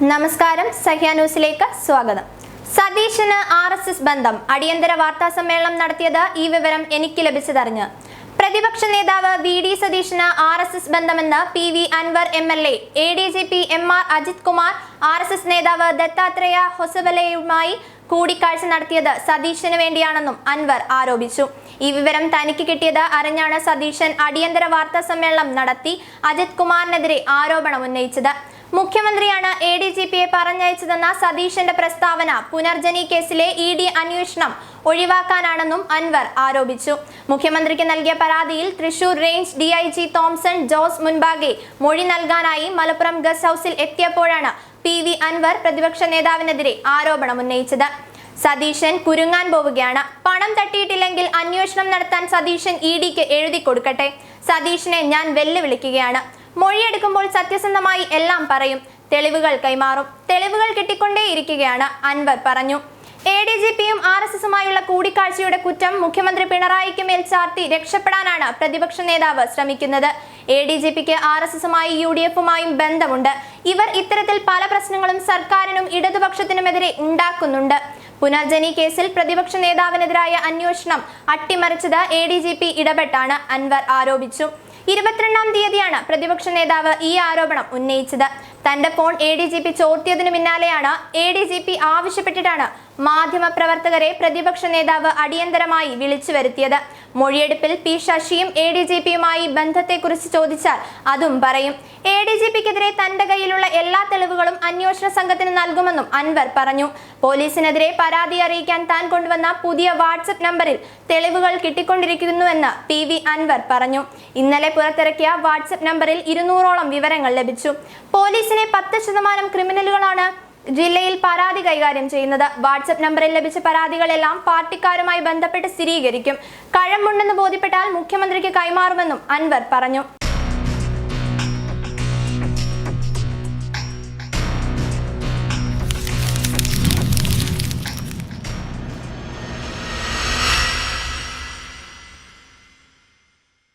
നമസ്കാരം, സഹ്യ ന്യൂസിലേക്ക് സ്വാഗതം. സതീശന് RSS ബന്ധം. അടിയന്തര വാർത്താ സമ്മേളനം നടത്തിയത് ഈ വിവരം എനിക്ക് ലഭിച്ചതറിഞ്ഞ്. പ്രതിപക്ഷ നേതാവ് VD സതീശന് RSS ബന്ധമെന്ന് PV Anwar MLA, ADGP MR Ajith Kumar, RSS നേതാവ് ദത്താത്രേയ ഹൊസബലയുമായി കൂടിക്കാഴ്ച നടത്തിയത് സതീശന് വേണ്ടിയാണെന്നും അൻവർ ആരോപിച്ചു. ഈ വിവരം തനിക്ക് കിട്ടിയത് അറിഞ്ഞാണ് സതീശൻ അടിയന്തര വാർത്താ സമ്മേളനം നടത്തി അജിത് കുമാറിനെതിരെ ആരോപണം ഉന്നയിച്ചത്. മുഖ്യമന്ത്രിയാണ് ADGPയെ പറഞ്ഞയച്ചതെന്ന സതീശന്റെ പ്രസ്താവന പുനർജനി കേസിലെ ED അന്വേഷണം ഒഴിവാക്കാനാണെന്നും അൻവർ ആരോപിച്ചു. മുഖ്യമന്ത്രിക്ക് നൽകിയ പരാതിയിൽ തൃശൂർ റേഞ്ച് DIG തോംസൺ ജോസ് മുൻപാകെ മൊഴി നൽകാനായി മലപ്പുറം ഗസ്റ്റ് ഹൌസിൽ എത്തിയപ്പോഴാണ് PV അൻവർ പ്രതിപക്ഷ നേതാവിനെതിരെ ആരോപണം ഉന്നയിച്ചത്. സതീശൻ കുരുങ്ങാൻ പോവുകയാണ്. പണം തട്ടിയിട്ടില്ലെങ്കിൽ അന്വേഷണം നടത്താൻ സതീശൻ EDക്ക് എഴുതി കൊടുക്കട്ടെ. സതീശനെ ഞാൻ വെല്ലുവിളിക്കുകയാണ്. മൊഴിയെടുക്കുമ്പോൾ സത്യസന്ധമായി എല്ലാം പറയും. തെളിവുകൾ കൈമാറും. തെളിവുകൾ കിട്ടിക്കൊണ്ടേയിരിക്കുകയാണ്, അൻവർ പറഞ്ഞു. ADGPയും RSSുമായുള്ള കൂടിക്കാഴ്ചയുടെ കുറ്റം മുഖ്യമന്ത്രി പിണറായിക്ക് മേൽ ചാർത്തി രക്ഷപ്പെടാനാണ് പ്രതിപക്ഷ നേതാവ് ശ്രമിക്കുന്നത്. ADGPക്ക് RSSുമായി UDFുമായും ബന്ധമുണ്ട്. ഇവർ ഇത്തരത്തിൽ പല പ്രശ്നങ്ങളും സർക്കാരിനും ഇടതുപക്ഷത്തിനുമെതിരെ ഉണ്ടാക്കുന്നുണ്ട്. പുനർജനി കേസിൽ പ്രതിപക്ഷ നേതാവിനെതിരായ അന്വേഷണം അട്ടിമറിച്ചത് ADGP ഇടപെട്ടാണ്, അൻവർ ആരോപിച്ചു. 22-ാം തീയതിയാണ് പ്രതിപക്ഷ നേതാവ് ഈ ആരോപണം ഉന്നയിച്ചത്. തന്റെ ഫോൺ ADGP ചോർത്തിയതിനു പിന്നാലെയാണ് ADGP ആവശ്യപ്പെട്ടിട്ടാണ് മാധ്യമപ്രവർത്തകരെ പ്രതിപക്ഷ നേതാവ് അടിയന്തരമായി വിളിച്ചു വരുത്തിയത്. മൊഴിയെടുപ്പിൽ P ശശിയും ADGPയുമായി ബന്ധത്തെക്കുറിച്ച് ചോദിച്ചാൽ അതും പറയും. ADGPക്കെതിരെ തന്റെ കയ്യിലുള്ള എല്ലാ തെളിവുകളും അന്വേഷണ സംഘത്തിന് നൽകുമെന്നും അൻവർ പറഞ്ഞു. പോലീസിനെതിരെ പരാതി അറിയിക്കാൻ താൻ കൊണ്ടുവന്ന പുതിയ വാട്സ്ആപ്പ് നമ്പറിൽ തെളിവുകൾ കിട്ടിക്കൊണ്ടിരിക്കുന്നുവെന്ന് PV അൻവർ പറഞ്ഞു. ഇന്നലെ പുറത്തിറക്കിയ വാട്സ്ആപ്പ് നമ്പറിൽ 200ഓളം വിവരങ്ങൾ ലഭിച്ചു. പോലീസിനെ 10% ക്രിമിനലുകളാണ് ജില്ലയിൽ പരാതി കൈകാര്യം ചെയ്യുന്നത്. വാട്സ്ആപ്പ് നമ്പറിൽ ലഭിച്ച പരാതികളെല്ലാം പാർട്ടിക്കാരുമായി ബന്ധപ്പെട്ട് സ്ഥിരീകരിക്കും. കഴമ്പുണ്ടെന്ന് ബോധ്യപ്പെട്ടാൽ മുഖ്യമന്ത്രിക്ക് കൈമാറുമെന്നും അൻവർ പറഞ്ഞു.